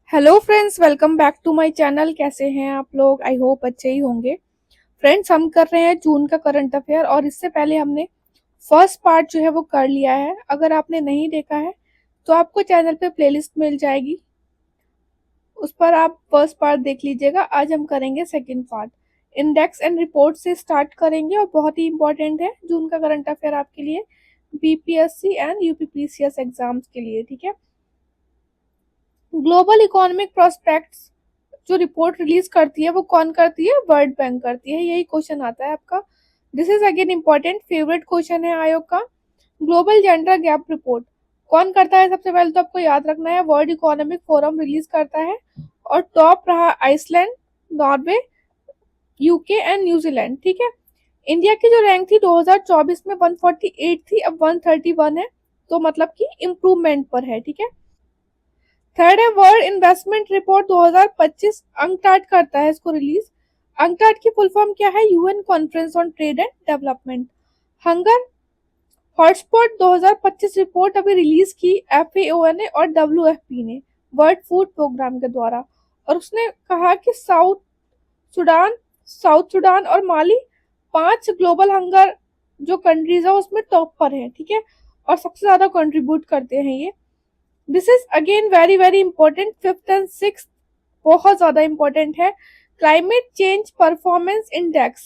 Hello friends, welcome back to my channel. कैसे हैं आप लोग? आई होप अच्छे ही होंगे। फ्रेंड्स, हम कर रहे हैं जून का करंट अफेयर और इससे पहले हमने फर्स्ट पार्ट जो है वो कर लिया है। अगर आपने नहीं देखा है तो आपको चैनल पे प्लेलिस्ट मिल जाएगी, उस पर आप फर्स्ट पार्ट देख लीजिएगा। आज हम करेंगे second part. Index and report से स्टार्ट करेंगे और बहुत ही इंपॉर्टेंट है जून का करंट अफेयर आपके लिए, बीपीएससी एंड यूपीपीसीएस एग्जाम्स के लिए। ठीक है। ग्लोबल इकोनॉमिक प्रोस्पेक्ट्स जो रिपोर्ट रिलीज करती है वो कौन करती है? वर्ल्ड बैंक करती है। यही क्वेश्चन आता है आपका। This is again important, favourite question है आयोग का। ग्लोबल जेंडर गैप रिपोर्ट कौन करता है? सबसे पहले तो आपको याद रखना है, वर्ल्ड इकोनॉमिक फोरम रिलीज करता है और टॉप रहा Iceland, Norway, UK and New Zealand. ठीक है। इंडिया की जो रैंक थी 2024 में 148 थी, अब 131 है, तो मतलब कि इम्प्रूवमेंट पर है। ठीक है। थर्ड है वर्ल्ड इन्वेस्टमेंट रिपोर्ट 2025, अंकटाड करता है इसको रिलीज। अंकटाड की फुल फॉर्म क्या है? UN conference on trade and development. Hunger hotspot 2025 report अभी रिलीज की एफएओ ने और डब्ल्यूएफपी ने, वर्ल्ड फूड प्रोग्राम के द्वारा, और उसने कहा कि सुडान साउथ सुडान और माली 5 ग्लोबल हंगर जो कंट्रीज है उसमें टॉप पर है। ठीक है। और सबसे ज्यादा कंट्रीब्यूट करते हैं ये। This is again very very important, fifth and six बहुत ज्यादा इंपॉर्टेंट है। क्लाइमेट चेंज परफॉर्मेंस इंडेक्स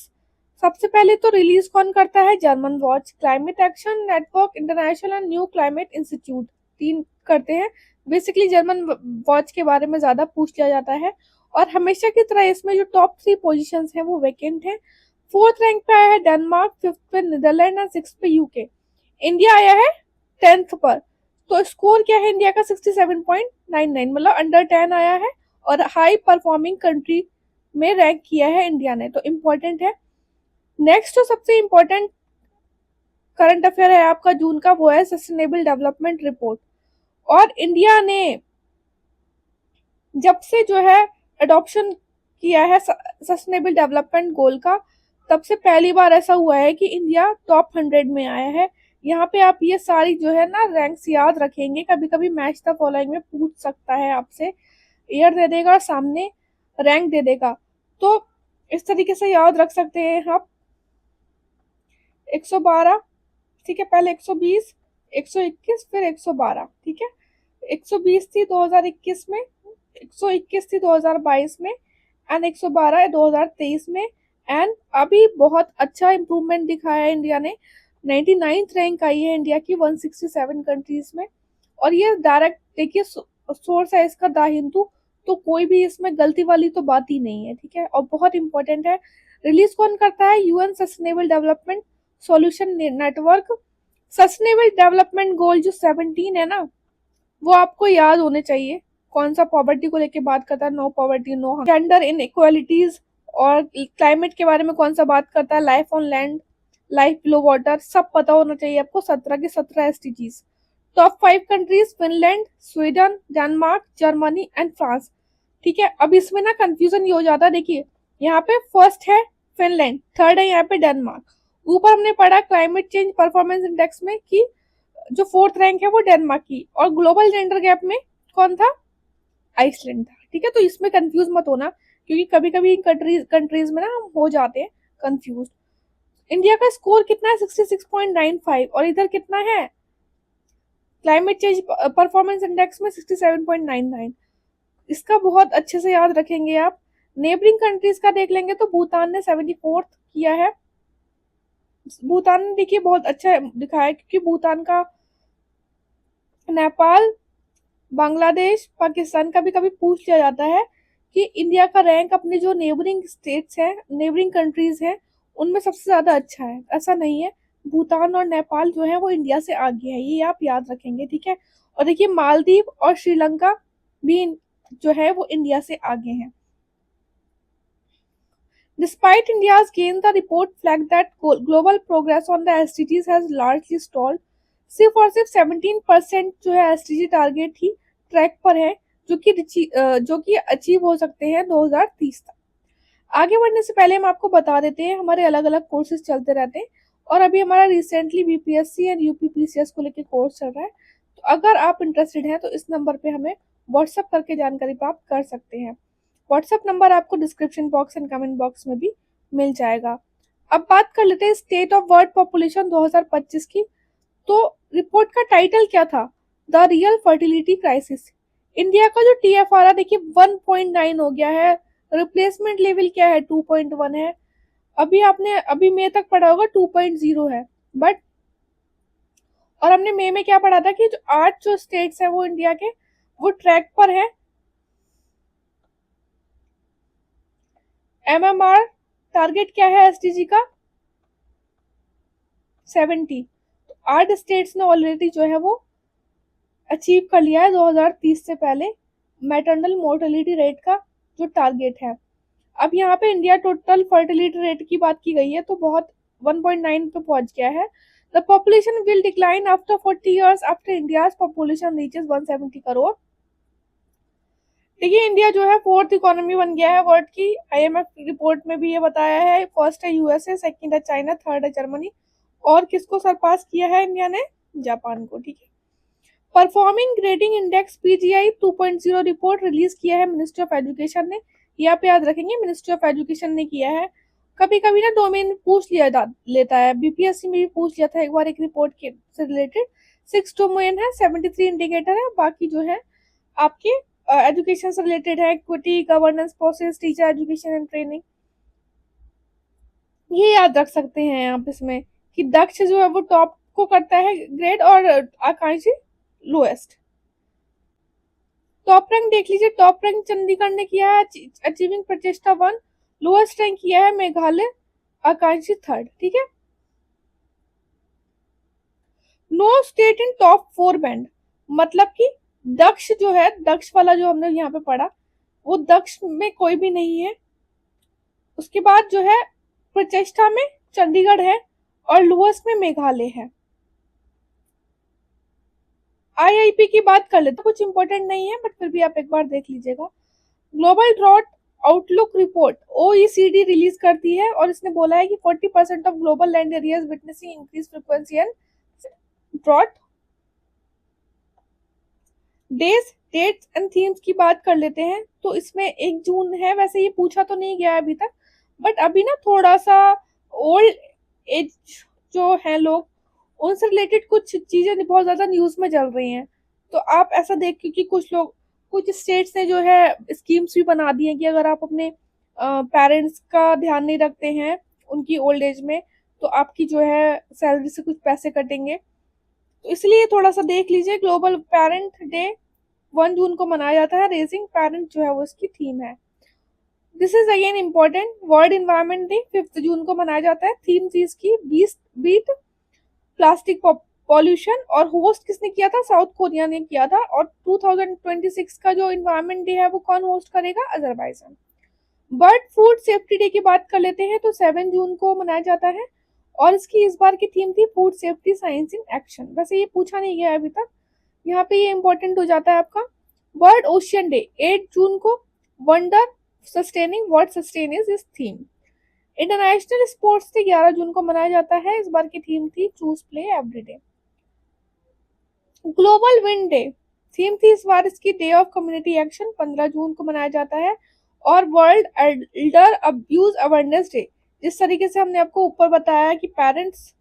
सबसे पहले तो रिलीज कौन करता है? German watch, climate action network international and new climate institute, तीन करते हैं। बेसिकली जर्मन वॉच के बारे में ज्यादा पूछ लिया जाता है और हमेशा की तरह इसमें जो टॉप 3 पोजीशंस हैं वो वैकेंट है। फोर्थ रैंक पे आया है डेनमार्क, फिफ्थ पे नीदरलैंड एंड सिक्स पे यूके। इंडिया आया है 10th पर। तो स्कोर क्या है इंडिया का? 67.99, मतलब अंडर 10 आया है और हाई परफॉर्मिंग कंट्री में रैंक किया है इंडिया ने, तो इम्पोर्टेंट है। नेक्स्ट जो सबसे इम्पोर्टेंट करंट अफेयर है आपका जून का, वो है सस्टेनेबल डेवलपमेंट रिपोर्ट। और इंडिया ने जब से जो है अडॉप्शन किया है सस्टेनेबल डेवलपमेंट गोल का, तब से पहली बार ऐसा हुआ है कि इंडिया टॉप 100 में आया है। यहाँ पे आप ये सारी जो है ना रैंक्स याद रखेंगे, कभी कभी मैच द फॉलोइंग में पूछ सकता है आपसे, ईयर दे देगा और सामने रैंक दे देगा, तो इस तरीके से याद रख सकते हैं आप। 112, ठीक है, पहले 120, 121, फिर 112। ठीक है। 120 थी 2021 में, 121 थी 2022 में एंड 112 है 2023 में। एंड अभी बहुत अच्छा इंप्रूवमेंट दिखाया है इंडिया ने, 99th रैंक आई है इंडिया की 167 कंट्रीज में। और ये डायरेक्ट देखिए सोर्स है इसका द हिंदू, तो कोई भी इसमें गलती वाली तो बात ही नहीं है। ठीक है। और बहुत इंपॉर्टेंट है, रिलीज कौन करता है? UN sustainable development solution network. Sustainable development goal जो 17 है ना, वो आपको याद होने चाहिए। कौन सा पॉवर्टी को लेके बात करता है? No poverty, no gender inequalities. और क्लाइमेट के बारे में कौन सा बात करता है? Life on land, life below water, सब पता होना चाहिए आपको। 17 के 17 SDGs. Top 5 countries Finland, Sweden, Denmark, Germany and France. ठीक है। अब इसमें ना कंफ्यूजन ये हो जाता है, देखिए यहाँ पे फर्स्ट है फिनलैंड, थर्ड है यहाँ पे डेनमार्क। ऊपर हमने पढ़ा क्लाइमेट चेंज परफॉर्मेंस इंडेक्स में कि जो फोर्थ रैंक है वो डेनमार्क की, और ग्लोबल जेंडर गैप में कौन था? आइसलैंड था। ठीक है। तो इसमें कंफ्यूज मत होना, क्योंकि कभी कभी कंट्रीज में ना हम हो जाते हैं कंफ्यूज। इंडिया का स्कोर कितना है? 66.95, और इधर कितना है क्लाइमेट चेंज परफॉर्मेंस इंडेक्स में? 67.99। इसका बहुत अच्छे से याद रखेंगे आप। नेबरिंग कंट्रीज का देख लेंगे तो भूटान ने 74th किया है। भूटान ने देखिए बहुत अच्छा दिखाया है, क्योंकि भूटान का नेपाल, बांग्लादेश, पाकिस्तान का भी कभी पूछ लिया जाता है कि इंडिया का रैंक अपने जो नेबरिंग स्टेट्स हैं, नेबरिंग कंट्रीज हैं, उनमें सबसे ज्यादा अच्छा है। ऐसा नहीं है, भूटान और नेपाल जो है वो इंडिया से आगे है, ये आप याद रखेंगे। ठीक है। और देखिए मालदीव और श्रीलंका भी जो है वो इंडिया से आगे हैं। Despite India's gain, the report flagged that global progress on the SDGs has largely stalled। सिर्फ 17% जो है एसडीजी टारगेट ही ट्रैक पर है, जो कि अचीव हो सकते हैं 2030 तक। आगे बढ़ने से पहले हम आपको बता देते हैं हमारे अलग अलग कोर्सेज चलते रहते हैं, और अभी हमारा रिसेंटली बीपीएससी एंड यूपीपीसीएस को लेकर कोर्स चल रहा है। तो अगर आप इंटरेस्टेड हैं तो इस नंबर पे हमें व्हाट्सअप करके जानकारी प्राप्त कर सकते हैं। व्हाट्सअप नंबर आपको description box and comment box में भी मिल जाएगा। अब बात कर लेते हैं स्टेट ऑफ वर्ल्ड पॉपुलेशन 2025 की। तो रिपोर्ट का टाइटल क्या था? The real fertility crisis. India का जो TFR देखिए 1.9 हो गया है। रिप्लेसमेंट लेवल क्या है? 2.1 है। अभी आपने अभी मई तक पढ़ा होगा 2.0 है। बट और हमने मई में क्या पढ़ा था कि जो 8 जो स्टेट्स है वो इंडिया के वो ट्रैक पर है। MMR टारगेट क्या है SDG का? 70। 8 स्टेट्स ने ऑलरेडी जो है वो अचीव कर लिया है 2030 से पहले मैटरनल मोर्टेलिटी रेट का जो टारगेट है। अब यहाँ पे इंडिया टोटल फर्टिलिटी रेट की बात की गई है तो बहुत 1.9 पे पहुंच गया है। The population will decline after 40 years after India's population reaches 170 crore. देखिए इंडिया जो है फोर्थ इकोनॉमी बन गया है वर्ल्ड की। IMF रिपोर्ट में भी ये बताया है। फर्स्ट है USA, सेकंड है चाइना, थर्ड है जर्मनी और किसको सरपास किया है इंडिया ने? जापान को। ठीक है। Performing grading index PGI 2.0 report release किया है मिनिस्ट्री ऑफ एजुकेशन ने। यहाँ पे याद रखेंगे मिनिस्ट्री ऑफ एजुकेशन ने किया है। कभी कभी ना डोमेन पूछ लिया लेता है। BPSC में भी पूछ लिया था एक बार एक रिपोर्ट के से रिलेटेड। 6 डोमेन है, 73 इंडिकेटर है, बाकी जो है आपके एजुकेशन से रिलेटेड है। Equity, governance, process, teacher education and training. ये याद रख सकते हैं आप इसमें कि दक्ष जो है वो टॉप को करता है ग्रेड और आकांक्षी लोएस्ट। टॉप रैंक देख लीजिए। टॉप रैंक चंडीगढ़ ने किया है अचीविंग प्रचेष्टा 1। लोएस्ट रैंक किया है मेघालय, आकांक्षी थर्ड। ठीक है। No state in top 4 band, मतलब कि दक्ष जो है, दक्ष वाला जो हमने यहाँ पे पढ़ा वो दक्ष में कोई भी नहीं है। उसके बाद जो है प्रचेष्टा में चंडीगढ़ है और लोएस्ट में मेघालय है। IIP की बात कर लेते, कुछ इंपॉर्टेंट नहीं है बट फिर भी आप एक बार देख लीजिएगा। Global drought outlook report OECD release करती है और इसने बोला है कि 40% of global land areas witnessing increase frequency and drought. Days, dates and themes की बात कर लेते हैं तो इसमें 1 जून है। वैसे ये पूछा तो नहीं गया अभी तक बट अभी ना थोड़ा सा ओल्ड एज जो है लोग उनसे रिलेटेड कुछ चीजें बहुत ज्यादा न्यूज में चल रही हैं। तो आप ऐसा देख क्योंकि कुछ लोग कुछ स्टेट्स ने जो है स्कीम्स भी बना दी हैं कि अगर आप अपने पेरेंट्स का ध्यान नहीं रखते हैं उनकी ओल्ड एज में तो आपकी जो है सैलरी से कुछ पैसे कटेंगे। तो इसलिए थोड़ा सा देख लीजिए। ग्लोबल पेरेंट डे 1 जून को मनाया जाता है। रेजिंग पेरेंट जो है वो इसकी थीम है। This is again important. World environment day 5 जून को मनाया जाता है। थीम थी इसकी बीट प्लास्टिक पॉल्यूशन और होस्ट किसने किया था? साउथ कोरिया ने किया था। और 2026 का जो इन्वायरमेंट डे है वो कौन होस्ट करेगा? Azerbaijan. Bird food safety day की बात कर लेते हैं तो 7 जून को मनाया जाता है और इसकी इस बार की थीम थी food safety science in action. वैसे ये पूछा नहीं गया अभी तक, यहाँ पे ये इंपॉर्टेंट हो जाता है आपका। वर्ल्ड ओशियन डे 8 जून को wonder sustaining what sustain is इस थीम। इंटरनेशनल स्पोर्ट्स डे 11 जून को मनाया जाता है। इस बार की थीम थी choose play everyday. Global wind day theme थी इस बार इसकी डे ऑफ कम्युनिटी एक्शन 15 जून को मनाया जाता है। और world Elder abuse awareness day, जिस तरीके से हमने आपको ऊपर बताया कि पेरेंट्स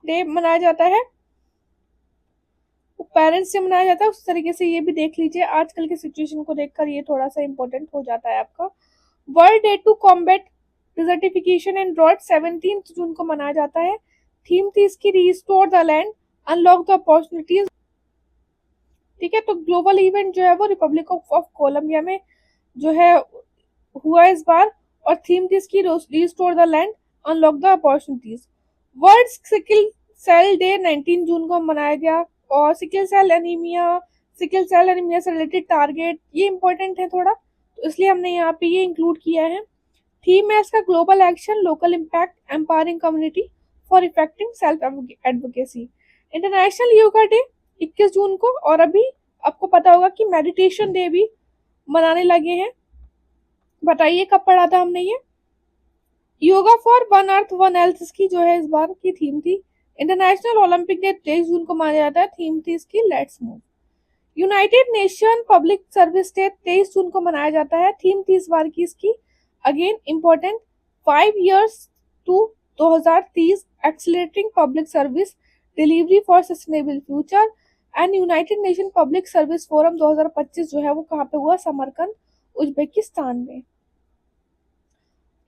डे मनाया जाता है, पेरेंट्स से मनाया जाता है उस तरीके से ये भी देख लीजिए। आजकल की सिचुएशन को देखकर ये थोड़ा सा इंपॉर्टेंट हो जाता है आपका। World day to combat desertification and drought 17 जून को मनाया जाता है। थीम थी इसकी restore the land unlock the opportunities. ठीक है। तो ग्लोबल इवेंट जो है वो रिपब्लिक ऑफ कोलंबिया में जो है हुआ इस बार और थीम थी इसकी restore the land unlock the opportunities. World sickle cell day 19 जून को मनाया गया और सिकल सेल एनीमिया से रिलेटेड टारगेट ये इंपॉर्टेंट है थोड़ा तो इसलिए हमने यहाँ पे ये इंक्लूड किया है। थीम है इसका global action local impact empowering community for effective self advocacy. International yoga day 21 जून को और अभी आपको पता होगा कि मेडिटेशन डे भी मनाने लगे हैं। बताइए कब पढ़ा था हमने ये? Yoga for one earth one health इसकी जो है इस बार की थीम थी। इंटरनेशनल ओलंपिक डे 23 जून को मनाया जाता है, थीम थी इसकी let's move. United Nation public service day 23 जून को मनाया जाता है, थीम थी इस बार की इसकी again important 5 years to 2030 accelerating public service delivery for sustainable future. And United Nation public service forum 2025 जो है वो कहाँ पे हुआ, समरकंद उज्बेकिस्तान में।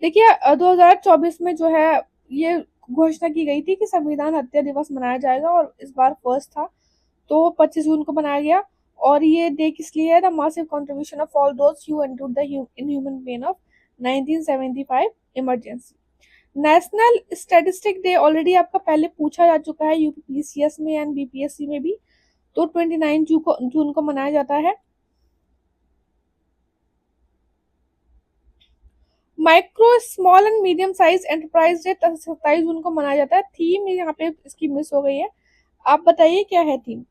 देखिए 2024 में जो है ये घोषणा की गई थी कि संविधान हत्या दिवस मनाया जाएगा और इस बार फर्स्ट था तो 25 जून को मनाया गया। और ये डे किस लिए है, the massive contribution of all those who endured the inhuman pain of 1975 emergency. National statistic day already आपका पहले पूछा जा चुका है यूपीपीसीएस में एंड बीपीएससी में भी, तो 29 जून को मनाया जाता है। Micro small and medium size enterprise day 27 जून को मनाया जाता है। थीम यहाँ पे इसकी मिस हो गई है, आप बताइए क्या है theme.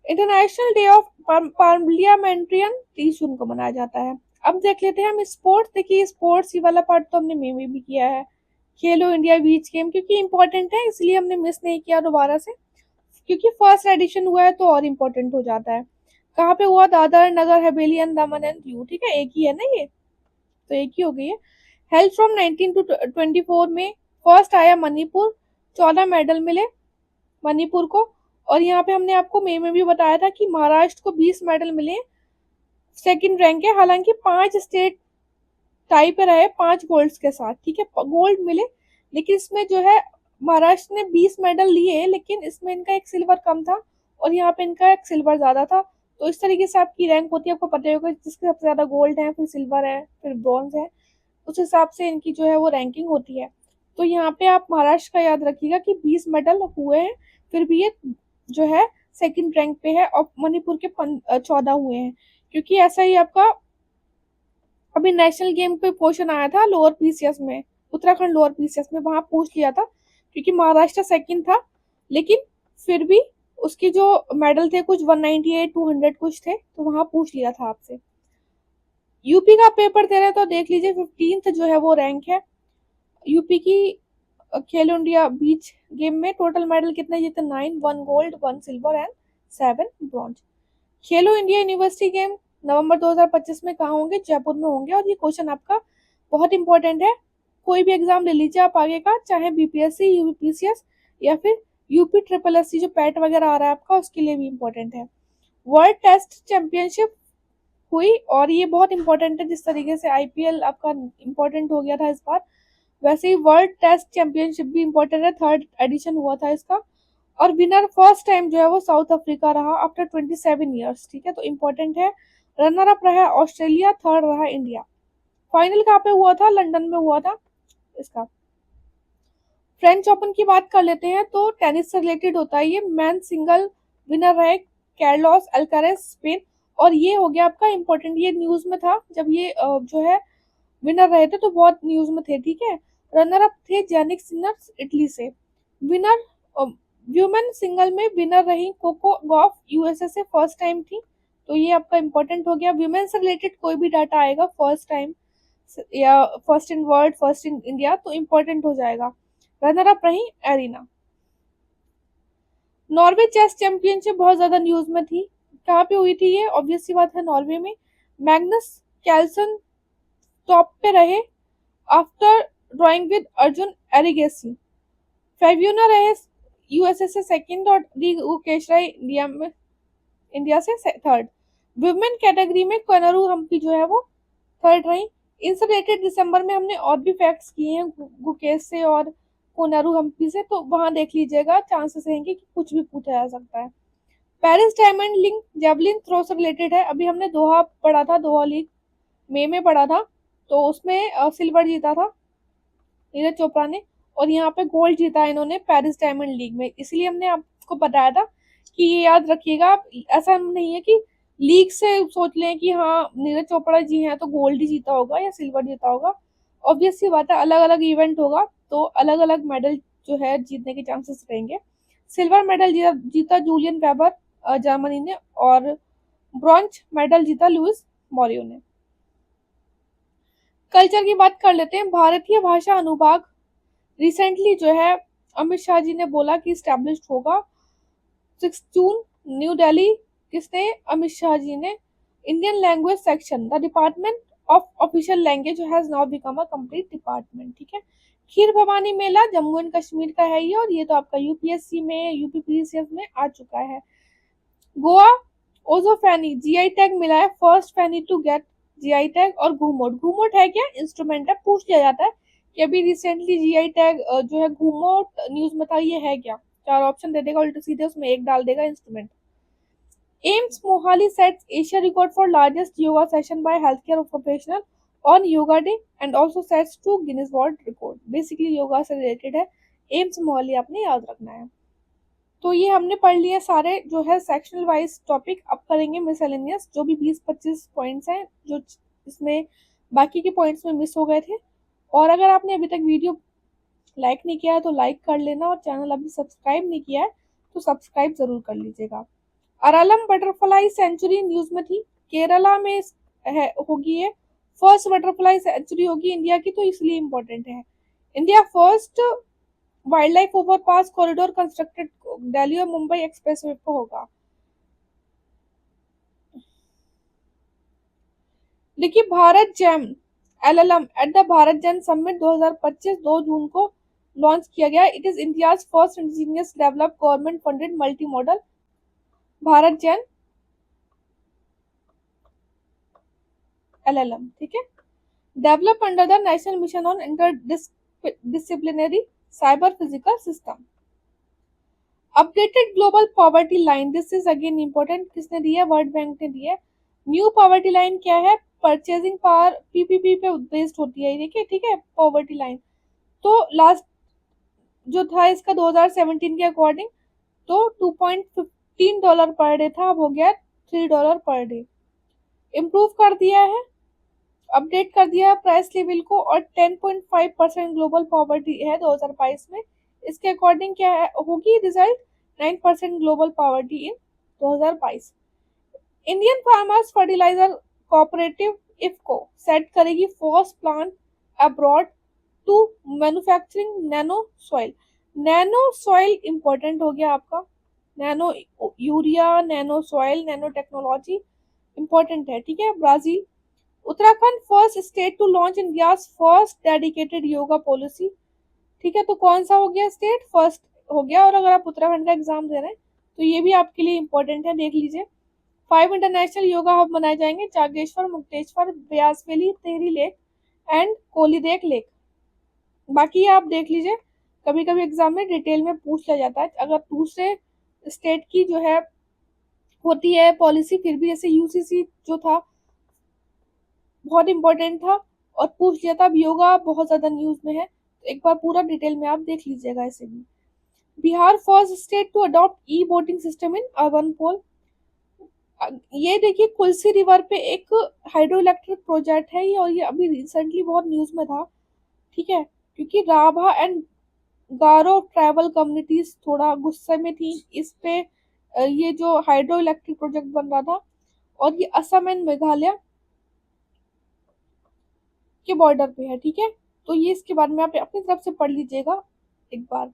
International day of parliamentarian 30 जून को मनाया जाता है। अब देख लेते हैं हम स्पोर्ट्स। देखिए स्पोर्ट्स ये वाला पार्ट तो हमने में भी किया है, खेलो इंडिया बीच गेम, क्योंकि इंपॉर्टेंट है इसलिए हमने मिस नहीं किया दोबारा से, क्योंकि फर्स्ट एडिशन हुआ है तो और इम्पोर्टेंट हो जाता है। कहाँ पे हुआ, Dadar Nagar Haveli and Daman and Diu, ठीक है एक ही है ना ये, तो एक ही हो गई है। हेल्थ फ्रॉम 19 टू 24 में फर्स्ट आया मणिपुर, 14 मेडल मिले मणिपुर को। और यहाँ पे हमने आपको मई में भी बताया था कि महाराष्ट्र को 20 मेडल मिले, सेकंड रैंक है। हालांकि 5 स्टेट टाई पे रहे 5 गोल्ड्स के साथ, ठीक है गोल्ड मिले, लेकिन इसमें जो है महाराष्ट्र ने 20 मेडल लिए लेकिन इसमें इनका एक सिल्वर कम था और यहाँ पे इनका एक सिल्वर ज्यादा था। तो इस तरीके से आपकी रैंक होती है, आपको पता ही होगा जिसके सबसे ज्यादा गोल्ड है, फिर सिल्वर है, फिर ब्रॉन्ज है, उस हिसाब से इनकी जो है वो रैंकिंग होती है। तो यहाँ पे आप महाराष्ट्र का याद रखिएगा कि 20 मेडल हुए हैं, फिर भी ये जो है सेकंड रैंक पे है और मणिपुर के 14 हुए हैं, क्योंकि ऐसा ही आपका अभी नेशनल गेम पे क्वेश्चन आया था लोअर पीसीएस में, उत्तराखंड लोअर पीसीएस में, वहां पूछ लिया था क्योंकि महाराष्ट्र सेकंड था लेकिन फिर भी उसकी जो मेडल थे कुछ 198 200 कुछ थे, तो वहां पूछ लिया था आपसे। यूपी का पेपर दे रहे हैं तो देख लीजिए 15th जो है वो रैंक है यूपी की। खेलो इंडिया बीच गेम में टोटल मेडल कितने जीते, 9, 1 gold 1 silver and 7 bronze. Khelo India university game नवंबर 2025 में कहाँ होंगे, जयपुर में होंगे। और ये क्वेश्चन आपका बहुत इंपॉर्टेंट है, कोई भी एग्जाम ले लीजिए आप आगे का, चाहे बीपीएससी यूपीसीएस या फिर यूपी ट्रिपल एससी जो पैट वगैरह आ रहा है आपका उसके लिए भी इंपॉर्टेंट है। वर्ल्ड टेस्ट चैंपियनशिप हुई और ये बहुत इंपॉर्टेंट है, जिस तरीके से आईपीएल आपका इंपॉर्टेंट हो गया था इस बार, वैसे ही वर्ल्ड टेस्ट चैंपियनशिप भी इंपॉर्टेंट है, थर्ड एडिशन हुआ था इसका। और विनर फर्स्ट टाइम जो है वो साउथ अफ्रीका रहा आफ्टर 27 ईयर्स, ठीक है तो इंपॉर्टेंट है। रनर अप रहा ऑस्ट्रेलिया, थर्ड रहा इंडिया। फाइनल कहाँ पे हुआ था, लंदन में हुआ था इसका। फ्रेंच ओपन की बात कर लेते हैं तो टेनिस से रिलेटेड होता है ये। मैन सिंगल विनर रहे कार्लोस अल्कारेज स्पेन, और ये हो गया आपका इंपॉर्टेंट, ये न्यूज में था जब ये जो है विनर रहे थे तो बहुत न्यूज में थे, ठीक है। रनर अप थे जेनिक सिनर इटली से। विनर व्यूमेन सिंगल में विनर रही कोको गॉफ यूएसए से, फर्स्ट टाइम थी, तो ये आपका इंपॉर्टेंट हो गया। व्यूमेन से रिलेटेड कोई भी डाटा आएगा फर्स्ट टाइम या first in world first in India तो इंपॉर्टेंट हो जाएगा। रनर अप रही एरिना। नॉर्वे चेस चैंपियनशिप बहुत ज्यादा न्यूज में थी, कहाँ पे हुई थी ये, ऑब्वियस सी बात है नॉर्वे में। मैग्नस कैल्सन टॉप पे रहे after drawing with Arjun Erigaisi. Fabiano रहे यूएसए से सेकंड और डी गुकेश रहे इंडिया से थर्ड। वुमेन कैटेगरी में कोनरू हम्पी जो है वो थर्ड रही। इनसे रिलेटेड दिसंबर में हमने और भी फैक्ट्स किए हैं गुकेश से और कोनरू हम्पी से, तो वहां देख लीजिएगा, चांसेस रहेंगे कि कुछ भी पूछा जा सकता है। Paris Diamond League javelin throw से रिलेटेड है, अभी हमने दोहा पढ़ा था, दोहा लीग मई में पढ़ा था, तो उसमें सिल्वर जीता था नीरज चोपड़ा ने और यहाँ पे गोल्ड जीता है इन्होंने पेरिस डायमंड लीग में, इसलिए हमने आपको बताया था कि ये याद रखिएगा आप। ऐसा नहीं है कि लीग से सोच लें कि हाँ नीरज चोपड़ा जी हैं तो गोल्ड ही जीता होगा या सिल्वर जीता होगा, ऑब्वियस सी बात है अलग अलग इवेंट होगा तो अलग अलग मेडल जो है जीतने के चांसेस रहेंगे। सिल्वर मेडल जीता जूलियन वेबर जर्मनी ने और ब्रॉन्ज मेडल जीता लुइस मॉरियो ने। कल्चर की बात कर लेते हैं। भारतीय भाषा अनुभाग रिसेंटली जो है अमित शाह जी ने बोला कि स्टैब्लिश्ड होगा 6 जून, न्यू दिल्ली। किसने? अमित शाह जी ने। Indian language section, the department of official language has now become a complete department. ठीक है। खीर भवानी मेला जम्मू एंड कश्मीर का है ये, और ये तो आपका यूपीएससी में, यूपीपीसीएस में आ चुका है। गोवा ओजोफेनी जीआई टैग मिला है, फर्स्ट फैनी टू गेट जीआई टैग। और घूमोट, घूमोट है क्या? इंस्ट्रूमेंट है। पूछ लिया जाता है कि अभी रिसेंटली जीआई टैग जो है घूमोट न्यूज में था, ये है क्या? 4 ऑप्शन दे देगा, उल्टे सीधे उसमें एक डाल देगा instrument. AIIMS Mohali sets Asia record for largest yoga session by health care professional on yoga day and also sets two Guinness world record. Basically yoga से रिलेटेड है। एम्स मोहाली आपने याद रखना है। तो ये हमने पढ़ लिए सारे जो है सेक्शनल वाइज टॉपिक। अब करेंगे मिसलेनियस, जो भी 20-25 पॉइंट्स हैं जो इसमें बाकी के पॉइंट्स में मिस हो गए थे। और अगर आपने अभी तक वीडियो लाइक नहीं किया है तो लाइक कर लेना, और चैनल अभी सब्सक्राइब नहीं किया है तो सब्सक्राइब जरूर कर लीजिएगा। अरालम बटरफ्लाई सेंचुरी न्यूज में थी, केरला में होगी ये। फर्स्ट बटरफ्लाई सेंचुरी होगी इंडिया की, तो इसलिए इंपॉर्टेंट है। India first wild life overpass corridor constructed Delhi और मुंबई एक्सप्रेसवे पर होगा। देखिए, Bharat jam LLM at the Bharat Jain summit 2025 2 जून को लॉन्च किया गया। It is India's first indigenous develop government funded multi modal Bharat Jain LLM. ठीक है। Develop under the national mission on inter disciplinary cyber physical system. Updated global poverty line, this is again important. किसने दिया? World bank ने दिया। New poverty line क्या है? Purchasing power PPP पे based होती है, देखिए। ठीक है, पॉवर्टी लाइन तो लास्ट जो था इसका 2017 के अकॉर्डिंग तो $2.15 पर डे था, अब हो गया $3 पर डे। इम्प्रूव कर दिया है, अपडेट कर दिया है प्राइस लेवल को, और 10.5% ग्लोबल पॉवर्टी है 2022 में। इसके अकॉर्डिंग क्या है होगी result? 9% global poverty in 2022। Indian farmers fertiliser cooperative IFFCO set करेगी first plant abroad to manufacturing nano soil. Nano soil important हो गया आपका। Nano urea, nano soil, nano technology important है। ठीक है। Brazil, Uttarakhand first state to launch India first dedicated yoga policy. ठीक है। तो कौन सा हो गया स्टेट? फर्स्ट हो गया। और अगर आप उत्तराखंड का एग्जाम दे रहे हैं तो ये भी आपके लिए इंपॉर्टेंट है, देख लीजिए। 5 इंटरनेशनल योगा हब बनाए जाएंगे, Jageshwar, Mukteshwar, Beas valley, Tehri lake and Kolidek lake. बाकी आप देख लीजिए, कभी कभी एग्जाम में डिटेल में पूछ लिया जाता है। अगर दूसरे स्टेट की जो है होती है पॉलिसी, फिर भी जैसे यूसीसी जो था बहुत इंपॉर्टेंट था और पूछ लिया था। अब योगा बहुत ज्यादा न्यूज में है, तो एक बार पूरा डिटेल में आप देख लीजिएगा इसे भी। Bihar first state to adopt e voting system in urban poll. ये देखिए, कुल्सी रिवर पे एक हाइड्रो इलेक्ट्रिक प्रोजेक्ट है ये, और ये अभी रिसेंटली बहुत न्यूज में था। ठीक है। क्योंकि Rabha and Garo tribal communities थोड़ा गुस्से में थी इस पे। ये जो हाइड्रो इलेक्ट्रिक प्रोजेक्ट बन रहा था, और ये असम एंड मेघालय के बॉर्डर पे है। ठीक है। तो ये इसके बारे में आप अपनी तरफ से पढ़ लीजिएगा एक बार।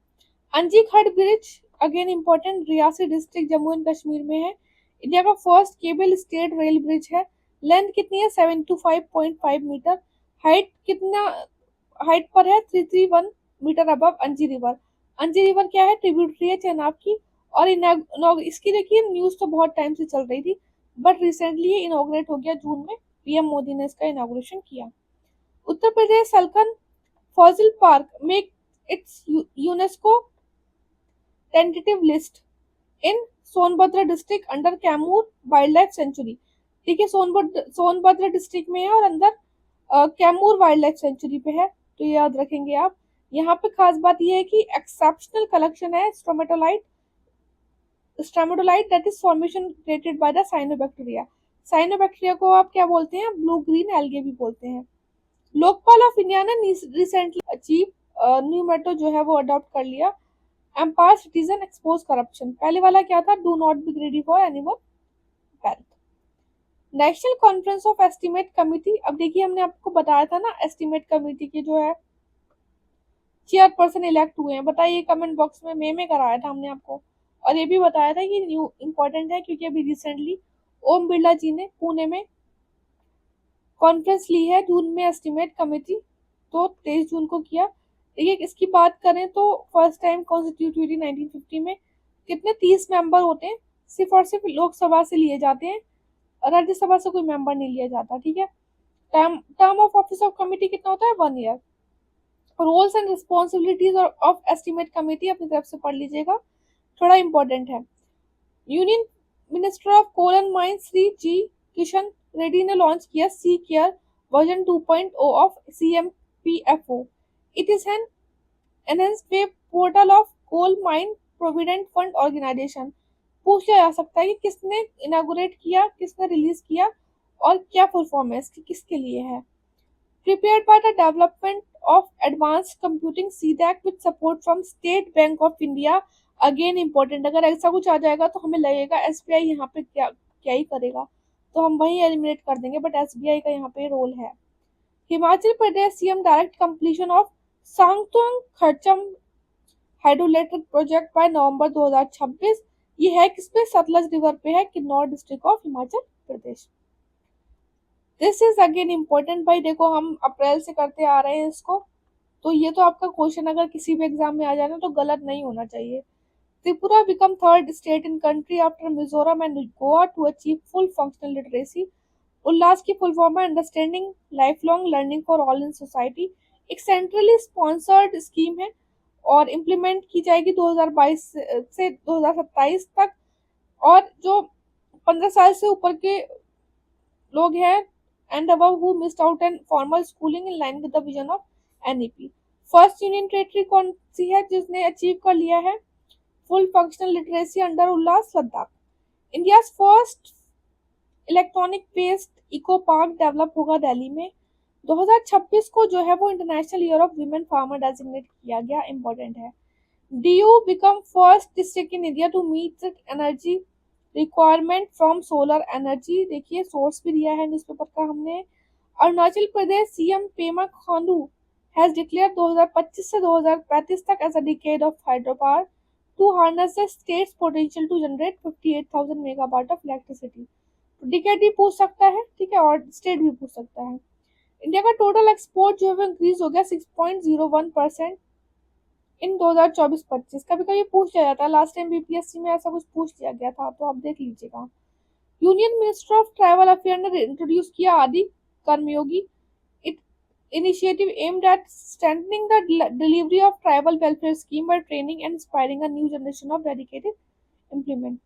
अंजी खड़ bridge again important, Reasi district Jammu and Kashmir में है। इंडिया का first cable stayed rail bridge है। लेंथ कितनी है? 725.5 मीटर। हाइट कितना हाइट पर है? 331 मीटर अबव अंजी रिवर। अंजी रिवर क्या है? ट्रिब्यूटरी है चेनाब की। और इसकी देखिए न्यूज तो बहुत टाइम से चल रही थी, बट रिसेंटली ये इनॉग्रेट हो गया जून में, पीएम मोदी ने इसका इनॉग्रेशन किया। Uttar Pradesh Salkhan fossil park make its UNESCO tentative list in Sonbhadra district under Kaimur wildlife sanctuary. देखिए, सोनभद्र डिस्ट्रिक्ट में है और अंदर कैमूर वाइल्ड लाइफ सेंचुरी पे है, तो ये याद रखेंगे आप। यहाँ पे खास बात ये है कि एक्सेप्शनल कलेक्शन है stromatolite that is formation created by the cyanobacteria. Cyanobacteria को आप क्या बोलते हैं? ब्लू ग्रीन एल्गे भी बोलते हैं। लोकपाल ऑफ इंडिया ने रिसेंटली अचीव न्यू मेट्रो जो है वो अडॉप्ट कर लिया। एम्पायर सिटीजन एक्सपोज करप्शन, पहले वाला क्या था? Do not be ग्रेडी for animal wealth. National conference of estimate committee, अब देखिए हमने आपको बताया था ना एस्टीमेट कमिटी के जो है चेयरपर्सन इलेक्ट हुए हैं, बताइए कमेंट बॉक्स में। में कराया था हमने आपको, और ये भी बताया था कि न्यू इम्पोर्टेंट है क्योंकि अभी रिसेंटली ओम बिरला जी ने पुणे में कॉन्फ्रेंस ली है जून में, एस्टिमेट कमेटी, तो 23 जून को किया। देखिए इसकी बात करें तो फर्स्ट टाइम कॉन्स्टिट्यूट हुई थी 1950 में। कितने 30 मेंबर होते हैं, सिर्फ और सिर्फ लोकसभा से लिए जाते हैं, और राज्यसभा से कोई मेंबर नहीं लिया जाता, ठीक है। Term term of office of committee कितना होता है, 1 year. Roles and responsibilities of estimate committee अपनी तरफ से पढ़ लीजिएगा, थोड़ा इंपॉर्टेंट है। Union minister of coal and mine Shri G Kishan Reddy ने लॉन्च किया C care version 2.0 of CMPFO। It is an enhanced web portal of coal mine provident fund organisation. पूछा जा सकता है कि किसने इनागुरेट किया, किसने रिलीज किया, और क्या परफॉर्मेंस किसके लिए है। Prepared by the development of advanced computing CDAC with support from State Bank of India। Again important, अगर ऐसा कुछ आ जाएगा तो हमें लगेगा SBI यहाँ पे क्या क्या ही करेगा, तो हम वही एलिमिनेट कर देंगे, बट SBI का यहाँ पे रोल है। Himachal Pradesh CM direct completion of Sangtung Kharcham hydroelectric project by November 2026। ये है किस पे, सतलज रिवर पे है, Kinnaur district of Himachal Pradesh. This is again important भाई, देखो हम अप्रैल से करते आ रहे हैं इसको, तो ये तो आपका क्वेश्चन अगर किसी भी एग्जाम में आ जाए ना तो गलत नहीं होना चाहिए। Tripura become third state in country after Mizoram and Goa to achieve full functional literacy. Ullas की फुल फॉर्म है understanding life long learning for all in society. एक सेंट्रली स्पॉन्सर्ड स्कीम है और इम्प्लीमेंट की जाएगी 2022 से 2027 तक। और जो 15 साल से ऊपर के लोग हैं and above who missed out on formal schooling in line with the vision of NEP। First union territory कौन सी है जिसने अचीव कर लिया है full functional literacy under Ullas, Ladakh. India first electronic waste eco park develop होगा दिल्ली में। 2026 को जो है वो international year of women farmer designate किया गया, इंपॉर्टेंट है। DU become first district in India to meet the energy requirement from solar energy। देखिए सोर्स भी दिया है न्यूज़पेपर का हमने। Arunachal Pradesh CM Pema Khandu has declare 2025 से 2035 तक as a decade of hydro power to harness the state's potential to generate 58,000 megawatt of electricity. Decade भी पूछ सकता है, ठीक है, और स्टेट भी पूछ सकता है। इंडिया का टोटल एक्सपोर्ट जो है वो इंक्रीज हो गया 6.01% इन 2024-25। कभी कभी पूछ लिया जाता है, लास्ट टाइम BPSC में ऐसा कुछ पूछ लिया गया था, तो आप देख लीजिएगा। Union minister of tribal affair ने इंट्रोड्यूस किया Adi Karmayogi it initiative aimed at strengthening the delivery of tribal welfare scheme by training and inspiring a new generation of dedicated implement.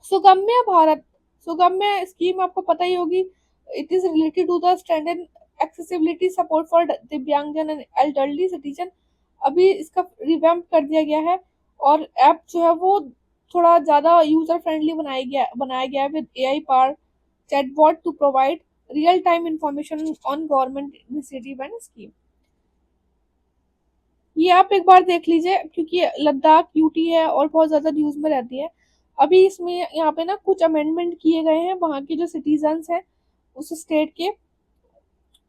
Sugamya Bharat, Sugamya scheme आपको पता ही होगी। It is related to the standard accessibility support for divyangjan and elderly citizen. अभी इसका revamp कर दिया गया है और ऐप जो है वो थोड़ा ज़्यादा यूजर फ्रेंडली बनाया गया है with AI power chatbot to provide real time information on government initiative and scheme. ये आप एक बार देख लीजिए क्योंकि लद्दाख यूटी है और बहुत ज़्यादा न्यूज़ में रहती है। अभी इसमें यहाँ पे ना कुछ अमेंडमेंट किए गए हैं, वहाँ के जो सिटीजन्स हैं उस स्टेट के,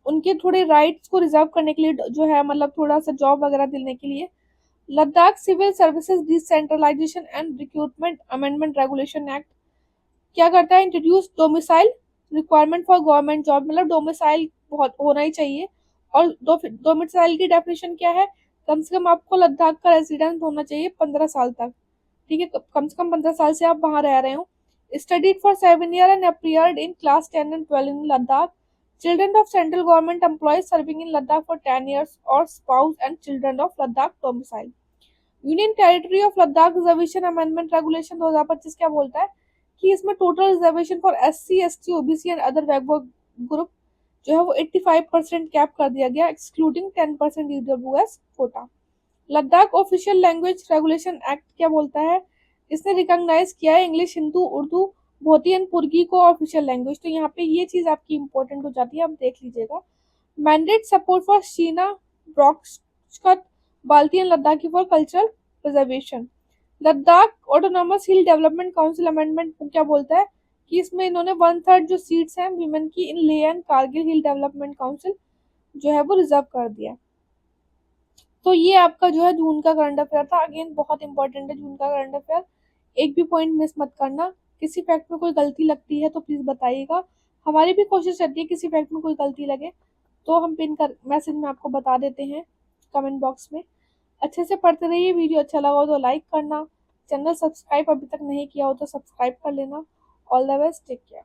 उनके थोड़े राइट्स को रिजर्व करने के लिए जो है, मतलब थोड़ा सा जॉब वगैरह देने के लिए। Ladakh civil services decentralisation and recruitment amendment regulation act क्या करता है, introduce domicile requirement for government job, मतलब डोमिसाइल बहुत होना ही चाहिए। और डोमिसाइल की डेफिनेशन क्या है, कम से कम आपको लद्दाख का रेजिडेंट होना चाहिए 15 साल तक, ठीक है, कम से कम 15 साल से आप वहां रह रहे हो। Studied for 7 year and appeared in class 10 and 12 in Ladakh. Children of central government employees serving in Ladakh for 10 years or spouse and children of Ladakh domicile। Union territory of Ladakh reservation amendment regulation 2025 क्या बोलता है कि इसमें total reservation for SC ST OBC and other backward group जो है वो 85% cap कर दिया गया, excluding 10% EWS quota. Ladakh official language regulation act क्या बोलता है, इसने रिकॉग्नाइज किया है इंग्लिश, हिंदू, उर्दू, भोती एंड पुर्गी को ऑफिशियल लैंग्वेज। तो यहाँ पे ये चीज आपकी इंपॉर्टेंट हो जाती है, आप देख लीजिएगा। मैंडेट सपोर्ट फॉर शीना ब्रॉक्सकट बाल्टी and Ladakhi for cultural preservation. Ladakh autonomous hill development council amendment क्या बोलता है कि इसमें इन्होंने 1/3 जो सीट्स हैं विमेन की इन ले and Kargil hill development council जो है वो रिजर्व कर दिया। तो ये आपका जो है जून का करंट अफेयर था। अगेन बहुत इंपॉर्टेंट है जून का करंट अफेयर, एक भी पॉइंट मिस मत करना। किसी फैक्ट में कोई गलती लगती है तो प्लीज बताइएगा, हमारी भी कोशिश रहती है किसी फैक्ट में कोई गलती लगे तो हम पिन कर मैसेज में आपको बता देते हैं, कमेंट बॉक्स में। अच्छे से पढ़ते रहिए, वीडियो अच्छा लगा हो तो लाइक करना, चैनल सब्सक्राइब अभी तक नहीं किया हो तो सब्सक्राइब कर लेना। All the best, take care.